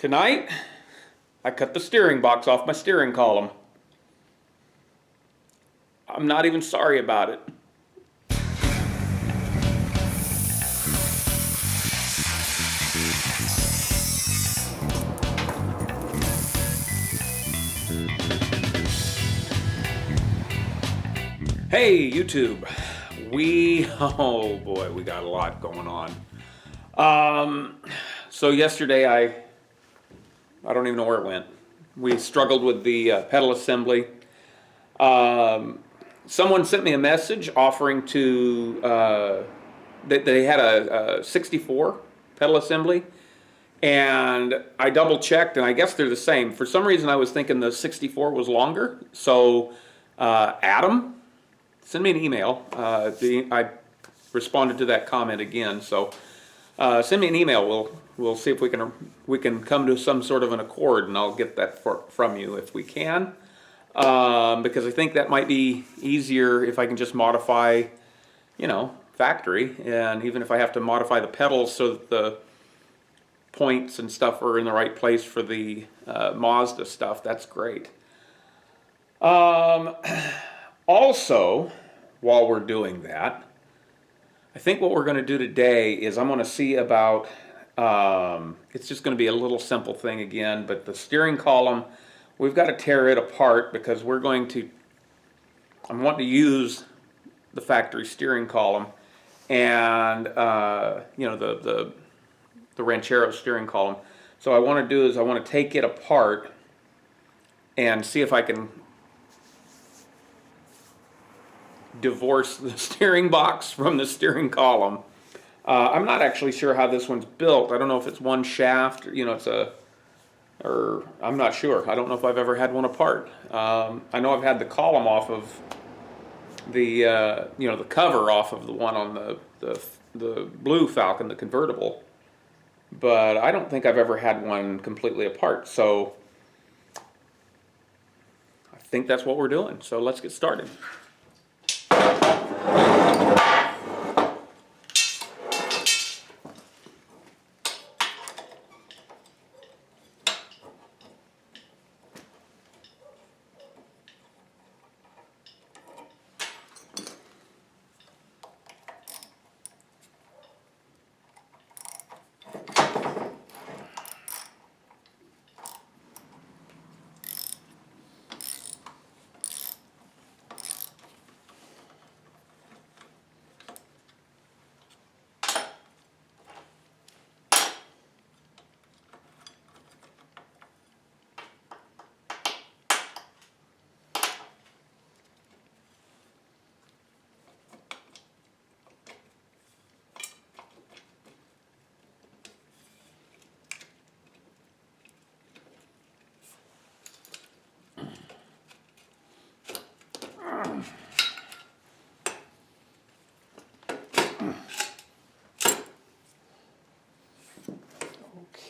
Tonight, I cut the steering box off my steering column. I'm not even sorry about it. Hey YouTube, oh boy, we got a lot going on. So yesterday I don't even know where it went. We struggled with the pedal assembly. Someone sent me a message offering to, that they had a 64 pedal assembly, and I double checked and I guess they're the same. For some reason I was thinking the 64 was longer, so Adam, send me an email. I responded to that comment again, so send me an email. We'll see if we can come to some sort of an accord, and I'll get that from you if we can. Because I think that might be easier if I can just modify, factory, and even if I have to modify the pedals so that the points and stuff are in the right place for the Mazda stuff, that's great. Also, while we're doing that, I think what we're going to do today is I'm going to see about, it's just going to be a little simple thing again, but the steering column, we've got to tear it apart because I'm wanting to use the factory steering column and, the Ranchero steering column. So what I want to do is I want to take it apart and see if I can divorce the steering box from the steering column. I'm not actually sure how this one's built. I don't know if it's one shaft, or I'm not sure. I don't know if I've ever had one apart. I know I've had the column off of the, the cover off of the one on the blue Falcon, the convertible, but I don't think I've ever had one completely apart. So I think that's what we're doing. So let's get started.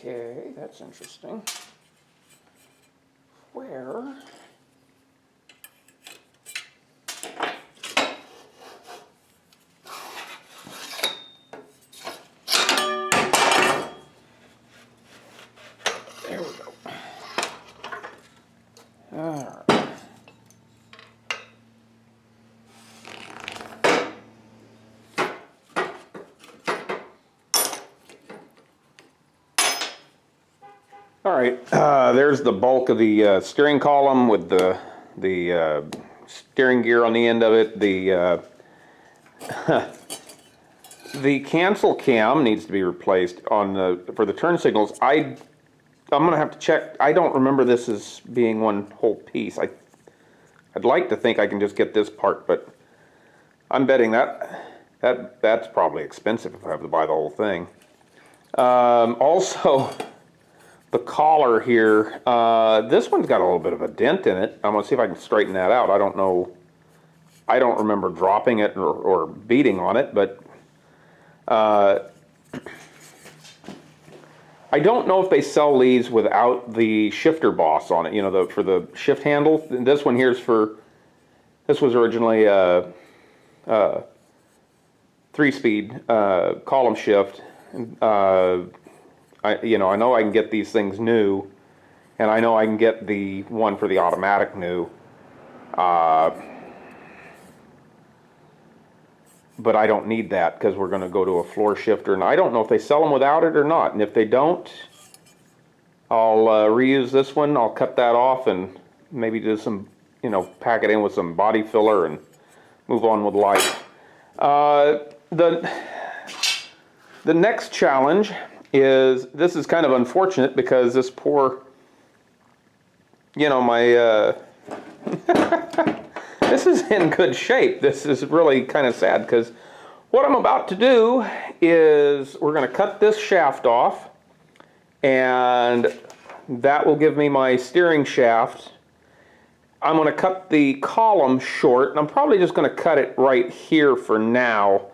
Okay, that's interesting. Where? There we go. All right. All right, there's the bulk of the steering column with the steering gear on the end of it. The the cancel cam needs to be replaced for the turn signals. I'm gonna have to check. I don't remember this as being one whole piece. I'd like to think I can just get this part, but I'm betting that's probably expensive if I have to buy the whole thing. Also, the collar here, this one's got a little bit of a dent in it. I'm going to see if I can straighten that out. I don't know. I don't remember dropping it or beating on it, but I don't know if they sell these without the shifter boss on it, for the shift handle. This one here's this was originally a 3-speed column shift. I know I can get these things new, and I know I can get the one for the automatic new. But I don't need that because we're going to go to a floor shifter, and I don't know if they sell them without it or not. And if they don't, I'll reuse this one. I'll cut that off and maybe do some, pack it in with some body filler and move on with life. The next challenge is, this is kind of unfortunate because this poor, my this is in good shape. This is really kind of sad because what I'm about to do is we're going to cut this shaft off, and that will give me my steering shaft. I'm going to cut the column short, and I'm probably just going to cut it right here for now.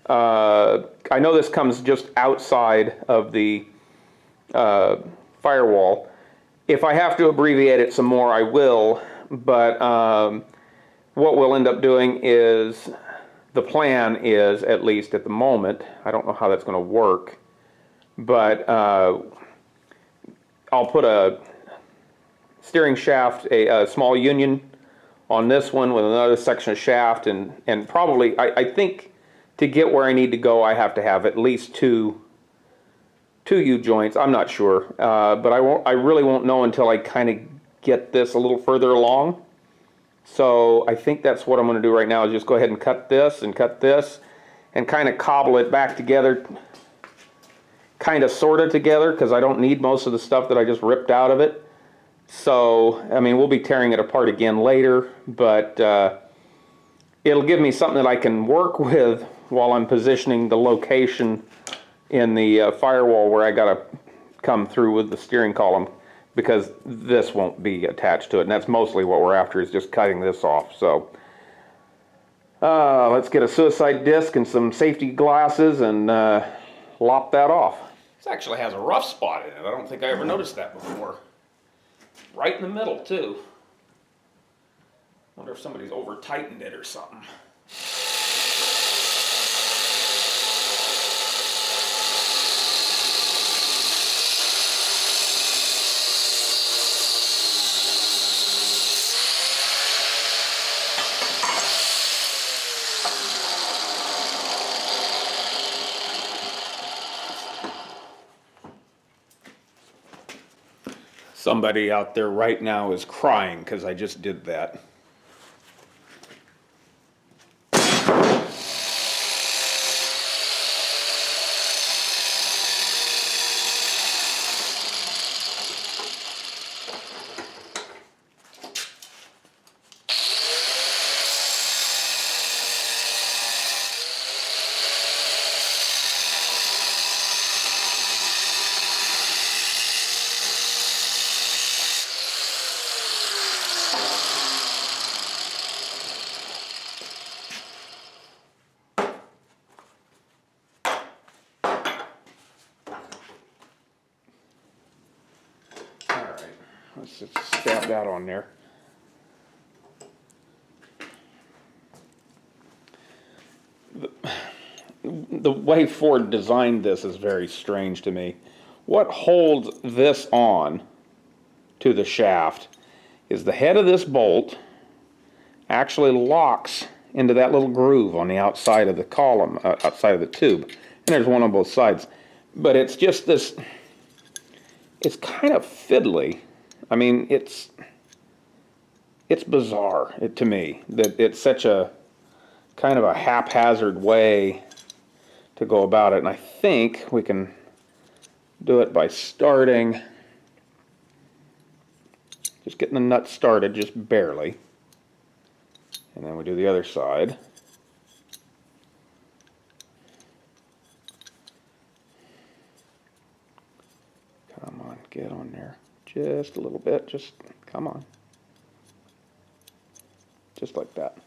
I know this comes just outside of the firewall. If I have to abbreviate it some more, I will, but what we'll end up doing is, the plan is, at least at the moment, I don't know how that's going to work, but I'll put a steering shaft, a small union on this one with another section of shaft, and probably, I think to get where I need to go, I have to have at least two U-joints. I'm not sure, but I really won't know until I kind of get this a little further along. So I think that's what I'm going to do right now, is just go ahead and cut this and kind of cobble it back together, kind of sort of together, because I don't need most of the stuff that I just ripped out of it. So, I mean, we'll be tearing it apart again later, but it'll give me something that I can work with while I'm positioning the location in the firewall where I got to come through with the steering column, because this won't be attached to it, and that's mostly what we're after, is just cutting this off. So let's get a suicide disc and some safety glasses and lop that off. This actually has a rough spot in it. I don't think I ever noticed that before. Right in the middle, too. Wonder if somebody's over-tightened it or something. Somebody out there right now is crying because I just did that. Let's just stab that on there. The way Ford designed this is very strange to me. What holds this on to the shaft is the head of this bolt actually locks into that little groove on the outside of the column, outside of the tube. And there's one on both sides. But it's just this, it's kind of fiddly. I mean, it's bizarre to me that it's such a kind of a haphazard way to go about it. And I think we can do it by starting, just getting the nut started, just barely. And then we do the other side. Come on, get on there. Just a little bit, just come on. Just like that.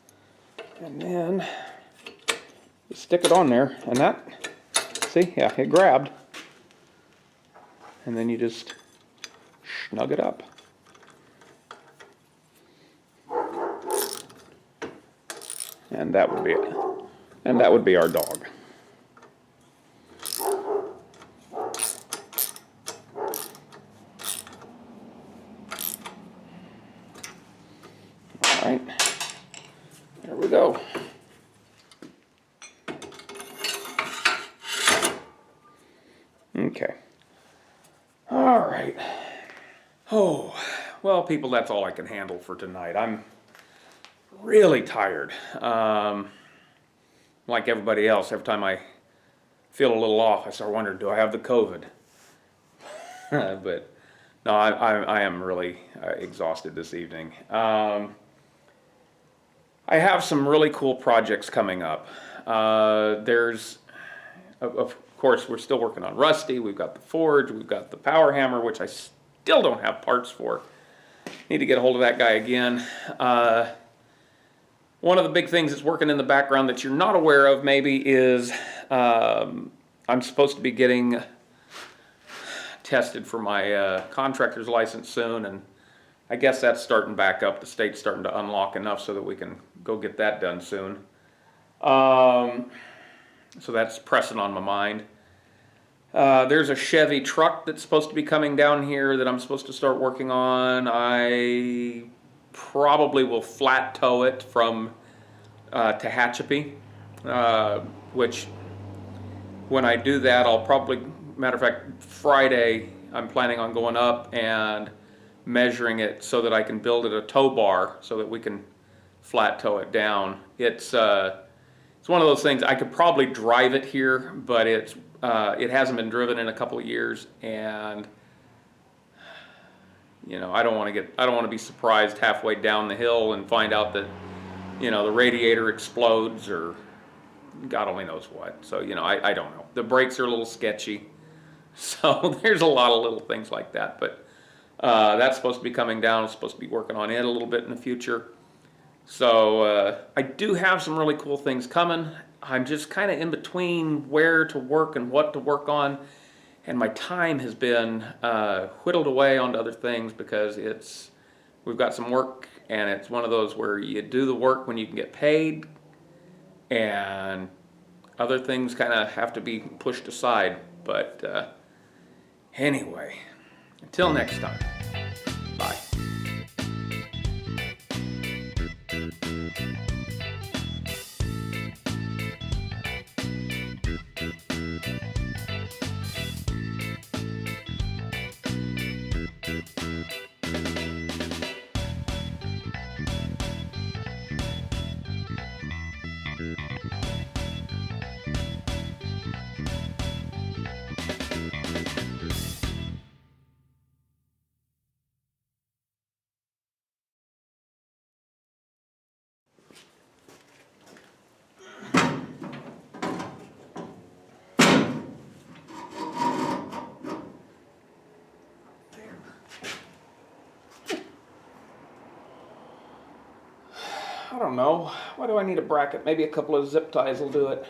And then you stick it on there, and that, see, yeah, it grabbed. And then you just snug it up. And that would be it. And that would be our dog. right. There we go. Okay. All right. Oh, well, people, that's all I can handle for tonight. I'm really tired. Like everybody else, every time I feel a little off, I start wondering, do I have the COVID? But no, I am really exhausted this evening. I have some really cool projects coming up. Of course, we're still working on Rusty. We've got the Forge. We've got the Power Hammer, which I still don't have parts for. Need to get a hold of that guy again. One of the big things that's working in the background that you're not aware of maybe is I'm supposed to be getting tested for my contractor's license soon, and I guess that's starting back up. The state's starting to unlock enough so that we can go get that done soon. So that's pressing on my mind. There's a Chevy truck that's supposed to be coming down here that I'm supposed to start working on. I probably will flat tow it from Tehachapi, which when I do that, I'll probably, matter of fact, Friday, I'm planning on going up and measuring it so that I can build it a tow bar so that we can flat tow it down. It's one of those things, I could probably drive it here, but it hasn't been driven in a couple of years, and you know, I don't want to be surprised halfway down the hill and find out that, you know, the radiator explodes or God only knows what. So, you know, I don't know. The brakes are a little sketchy. So there's a lot of little things like that. But that's supposed to be coming down. I'm supposed to be working on it a little bit in the future. So I do have some really cool things coming. I'm just kind of in between where to work and what to work on. And my time has been whittled away onto other things because we've got some work, and it's one of those where you do the work when you can get paid, and other things kind of have to be pushed aside. But anyway, until next time, bye. I don't know. Why do I need a bracket? Maybe a couple of zip ties will do it.